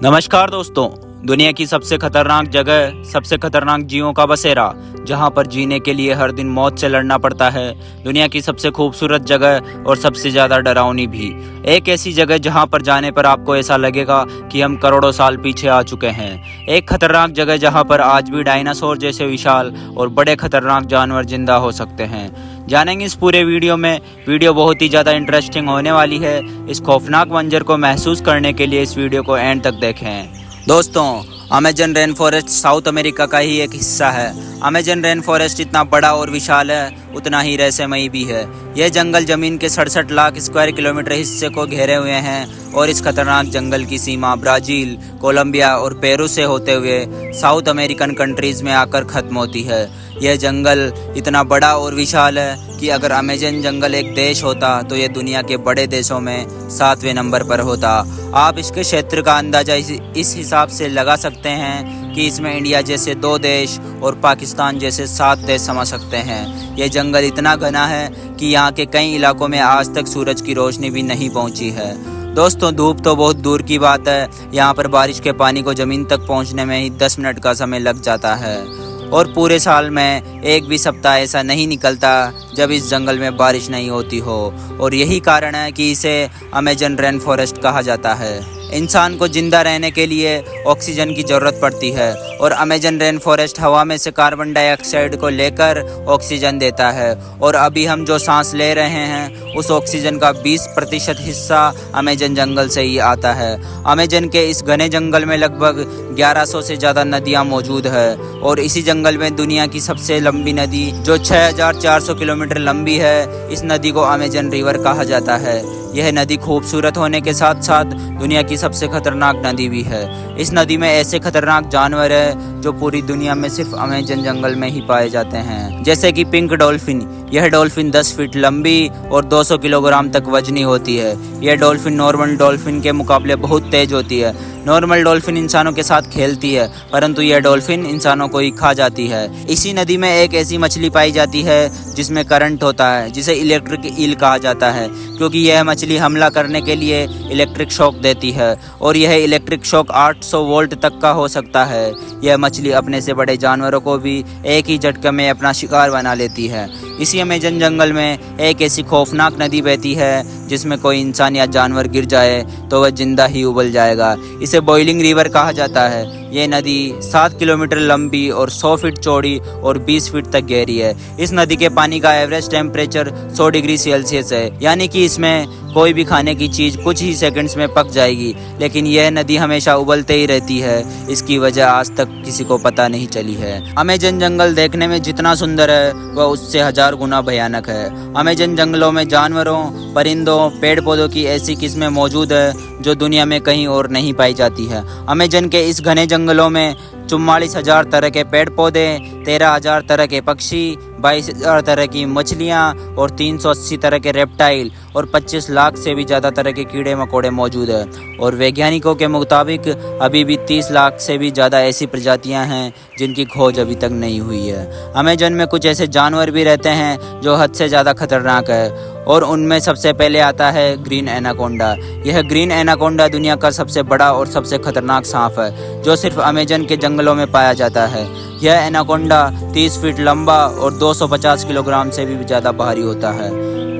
नमस्कार दोस्तों। दुनिया की सबसे खतरनाक जगह, सबसे खतरनाक जीवों का बसेरा, जहां पर जीने के लिए हर दिन मौत से लड़ना पड़ता है। दुनिया की सबसे खूबसूरत जगह और सबसे ज़्यादा डरावनी भी। एक ऐसी जगह जहां पर जाने पर आपको ऐसा लगेगा कि हम करोड़ों साल पीछे आ चुके हैं। एक खतरनाक जगह जहां पर आज भी डायनासोर जैसे विशाल और बड़े खतरनाक जानवर जिंदा हो सकते हैं। जानेंगे इस पूरे वीडियो में। वीडियो बहुत ही ज़्यादा इंटरेस्टिंग होने वाली है। इस खौफनाक मंजर को महसूस करने के लिए इस वीडियो को एंड तक देखें। दोस्तों, Amazon rain forest south America का ही एक हिस्सा है। अमेजन रेन फॉरेस्ट जितना बड़ा और विशाल है, उतना ही रहस्यमयी भी है। यह जंगल जमीन के 67 लाख स्क्वायर किलोमीटर हिस्से को घेरे हुए हैं और इस खतरनाक जंगल की सीमा ब्राज़ील, कोलंबिया और पेरू से होते हुए साउथ अमेरिकन कंट्रीज में आकर खत्म होती है। यह जंगल इतना बड़ा और विशाल है कि अगर अमेजन जंगल एक देश होता तो यह दुनिया के बड़े देशों में 7वें नंबर पर होता। आप इसके क्षेत्र का अंदाज़ा इस हिसाब से लगा सकते हैं कि इसमें इंडिया जैसे 2 देश और पाकिस्तान जैसे 7 देश समा सकते हैं। यह जंगल इतना घना है कि यहाँ के कई इलाकों में आज तक सूरज की रोशनी भी नहीं पहुँची है। दोस्तों, धूप तो बहुत दूर की बात है, यहाँ पर बारिश के पानी को ज़मीन तक पहुँचने में ही 10 मिनट का समय लग जाता है। और पूरे साल में एक भी सप्ताह ऐसा नहीं निकलता जब इस जंगल में बारिश नहीं होती हो। और यही कारण है कि इसे अमेजन रेन फॉरेस्ट कहा जाता है। इंसान को जिंदा रहने के लिए ऑक्सीजन की ज़रूरत पड़ती है और अमेजन रेन फॉरेस्ट हवा में से कार्बन डाइऑक्साइड को लेकर ऑक्सीजन देता है। और अभी हम जो सांस ले रहे हैं उस ऑक्सीजन का 20% हिस्सा अमेजन जंगल से ही आता है। अमेजन के इस घने जंगल में लगभग 1100 से ज़्यादा नदियाँ मौजूद है और इसी जंगल में दुनिया की सबसे लंबी नदी जो 6400 किलोमीटर लंबी है, इस नदी को अमेजन रिवर कहा जाता है। यह नदी खूबसूरत होने के साथ साथ दुनिया की सबसे खतरनाक नदी भी है। इस नदी में ऐसे खतरनाक जानवर है जो पूरी दुनिया में सिर्फ अमेजन जंगल में ही पाए जाते हैं, जैसे कि पिंक डॉल्फिन। यह डॉल्फिन 10 फीट लंबी और 200 किलोग्राम तक वजनी होती है। यह डॉल्फिन नॉर्मल डॉल्फिन के मुकाबले बहुत तेज होती है। नॉर्मल डॉल्फिन इंसानों के साथ खेलती है, परंतु यह डॉल्फिन इंसानों को ही खा जाती है। इसी नदी में एक ऐसी मछली पाई जाती है जिसमें करंट होता है, जिसे इलेक्ट्रिक ईल कहा जाता है, क्योंकि यह मछली हमला करने के लिए इलेक्ट्रिक शॉक देती है और यह इलेक्ट्रिक शॉक 800 वोल्ट तक का हो सकता है। यह मछली अपने से बड़े जानवरों को भी एक ही झटके में अपना शिकार बना लेती है। इसी अमेजन जंगल में एक ऐसी खौफनाक नदी बहती है जिसमें कोई इंसान या जानवर गिर जाए तो वह जिंदा ही उबल जाएगा। इसे बॉइलिंग रिवर कहा जाता है। ये नदी 7 किलोमीटर लंबी और 100 फीट चौड़ी और 20 फीट तक गहरी है। इस नदी के पानी का एवरेज टेम्परेचर 100 डिग्री सेल्सियस है, यानी कि इसमें कोई भी खाने की चीज़ कुछ ही सेकंड्स में पक जाएगी। लेकिन यह नदी हमेशा उबलते ही रहती है। इसकी वजह आज तक किसी को पता नहीं चली है। अमेजन जंगल देखने में जितना सुंदर है वह उससे 1000 गुना भयानक है। अमेजन जंगलों में जानवरों, परिंदों, पेड़ पौधों की ऐसी किस्में मौजूद है जो दुनिया में कहीं और नहीं पाई जाती है। अमेजन के इस घने जंगलों में 44,000 तरह के पेड़ पौधे, 13,000 तरह के पक्षी, 22,000 तरह की मछलियाँ और 380 तरह के रेप्टाइल और 25 लाख से भी ज़्यादा तरह के कीड़े मकोड़े मौजूद हैं। और वैज्ञानिकों के मुताबिक अभी भी 30 लाख से भी ज़्यादा ऐसी प्रजातियां हैं जिनकी खोज अभी तक नहीं हुई है। अमेजन में कुछ ऐसे जानवर भी रहते हैं जो हद से ज़्यादा खतरनाक है और उनमें सबसे पहले आता है ग्रीन एनाकोंडा। यह ग्रीन एनाकोंडा दुनिया का सबसे बड़ा और सबसे खतरनाक सांप है जो सिर्फ अमेजन के जंगलों में पाया जाता है। यह एनाकोंडा 30 फीट लंबा और 250 किलोग्राम से भी ज़्यादा भारी होता है।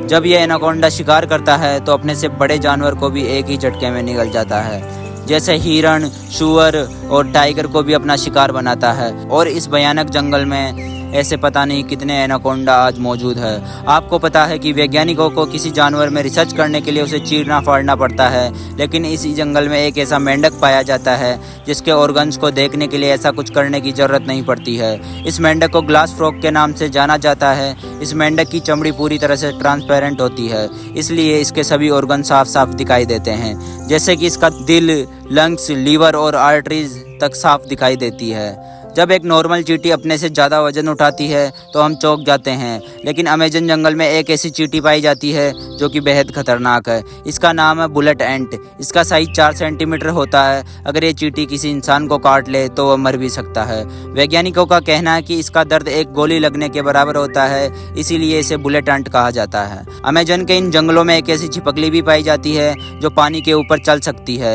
जब यह एनाकोंडा शिकार करता है तो अपने से बड़े जानवर को भी एक ही झटके में निगल जाता है, जैसे हिरण, सूअर और टाइगर को भी अपना शिकार बनाता है। और इस भयानक जंगल में ऐसे पता नहीं कितने एनाकोंडा आज मौजूद है। आपको पता है कि वैज्ञानिकों को किसी जानवर में रिसर्च करने के लिए उसे चीरना फाड़ना पड़ता है, लेकिन इसी जंगल में एक ऐसा मेंढक पाया जाता है जिसके ऑर्गन्स को देखने के लिए ऐसा कुछ करने की ज़रूरत नहीं पड़ती है। इस मेंढक को ग्लास फ्रॉग के नाम से जाना जाता है। इस मेंढक की चमड़ी पूरी तरह से ट्रांसपेरेंट होती है, इसलिए इसके सभी ऑर्गन साफ साफ दिखाई देते हैं, जैसे कि इसका दिल, लंग्स, लीवर और आर्टरीज तक साफ दिखाई देती है। जब एक नॉर्मल चींटी अपने से ज़्यादा वजन उठाती है तो हम चौंक जाते हैं, लेकिन अमेजन जंगल में एक ऐसी चींटी पाई जाती है जो कि बेहद खतरनाक है। इसका नाम है बुलेट एंट। इसका साइज 4 सेंटीमीटर होता है। अगर ये चींटी किसी इंसान को काट ले तो वह मर भी सकता है। वैज्ञानिकों का कहना है कि इसका दर्द एक गोली लगने के बराबर होता है, इसीलिए इसे बुलेट एंट कहा जाता है। अमेजन के इन जंगलों में एक ऐसी छिपकली भी पाई जाती है जो पानी के ऊपर चल सकती है।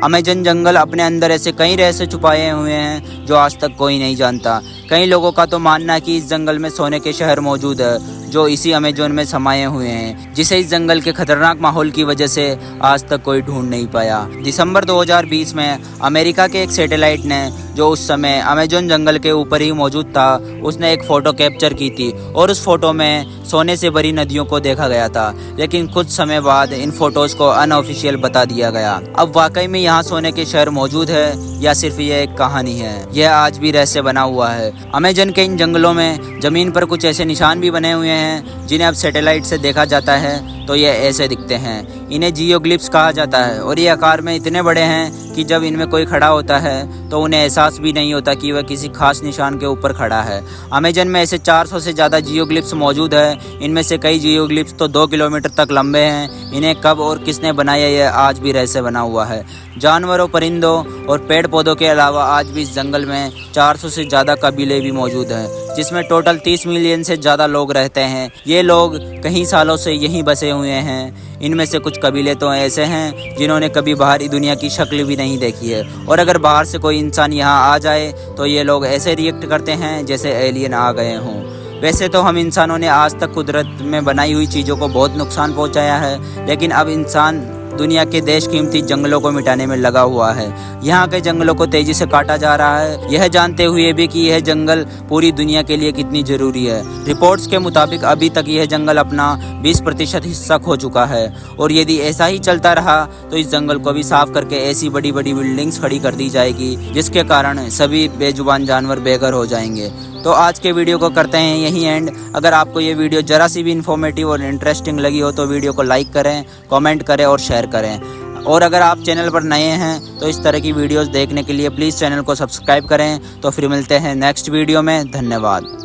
अमेजन जंगल अपने अंदर ऐसे कई रहस्य छुपाए हुए हैं जो आज तक कोई नहीं जानता। कई लोगों का तो मानना है कि इस जंगल में सोने के शहर मौजूद है जो इसी अमेजोन में समाये हुए हैं, जिसे इस जंगल के खतरनाक माहौल की वजह से आज तक कोई ढूंढ नहीं पाया। दिसंबर 2020 में अमेरिका के एक सैटेलाइट ने, जो उस समय अमेजोन जंगल के ऊपर ही मौजूद था, उसने एक फ़ोटो कैप्चर की थी और उस फोटो में सोने से भरी नदियों को देखा गया था। लेकिन कुछ समय बाद इन फोटोज़ को अनऑफिशियल बता दिया गया। अब वाकई में यहाँ सोने के शहर मौजूद है या सिर्फ ये एक कहानी है, यह आज भी रहस्य बना हुआ है। अमेजन के इन जंगलों में ज़मीन पर कुछ ऐसे निशान भी बने हुए हैं जिन्हें अब सैटेलाइट से देखा जाता है तो ये ऐसे दिखते हैं। इन्हें जियोग्लिफ्स कहा जाता है और ये आकार में इतने बड़े हैं कि जब इनमें कोई खड़ा होता है तो उन्हें एहसास भी नहीं होता कि वह किसी खास निशान के ऊपर खड़ा है। अमेजन में ऐसे 400 से ज़्यादा जियोग्लिफ्स मौजूद है। इनमें से कई जियोग्लिफ्स तो 2 किलोमीटर तक लंबे हैं। इन्हें कब और किसने बनाया यह आज भी रहस्य बना हुआ है। जानवरों, परिंदों और पेड़ पौधों के अलावा आज भी इस जंगल में 400 से ज़्यादा कबीले भी मौजूद हैं, जिसमें टोटल 30 मिलियन से ज़्यादा लोग रहते हैं। ये लोग कई सालों से यहीं बसे हुए हैं। इनमें से कुछ कबीले तो ऐसे हैं जिन्होंने कभी बाहरी दुनिया की शक्ल भी नहीं देखी है, और अगर बाहर से कोई इंसान यहाँ आ जाए तो ये लोग ऐसे रिएक्ट करते हैं जैसे एलियन आ गए हों। वैसे तो हम इंसानों ने आज तक कुदरत में बनाई हुई चीज़ों को बहुत नुकसान पहुँचाया है, लेकिन अब इंसान दुनिया के देशकीमती जंगलों को मिटाने में लगा हुआ है। यहाँ के जंगलों को तेजी से काटा जा रहा है, यह जानते हुए भी कि यह जंगल पूरी दुनिया के लिए कितनी जरूरी है। रिपोर्ट्स के मुताबिक अभी तक यह जंगल अपना 20% हिस्सा खो चुका है, और यदि ऐसा ही चलता रहा तो इस जंगल को भी साफ करके ऐसी बड़ी बड़ी बिल्डिंग्स खड़ी कर दी जाएगी जिसके कारण सभी बेजुबान जानवर बेघर हो जाएंगे। तो आज के वीडियो को करते हैं यहीं एंड। अगर आपको ये वीडियो जरा सी भी इन्फॉर्मेटिव और इंटरेस्टिंग लगी हो तो वीडियो को लाइक करें, कमेंट करें और शेयर करें। और अगर आप चैनल पर नए हैं तो इस तरह की वीडियोस देखने के लिए प्लीज़ चैनल को सब्सक्राइब करें। तो फिर मिलते हैं नेक्स्ट वीडियो में। धन्यवाद।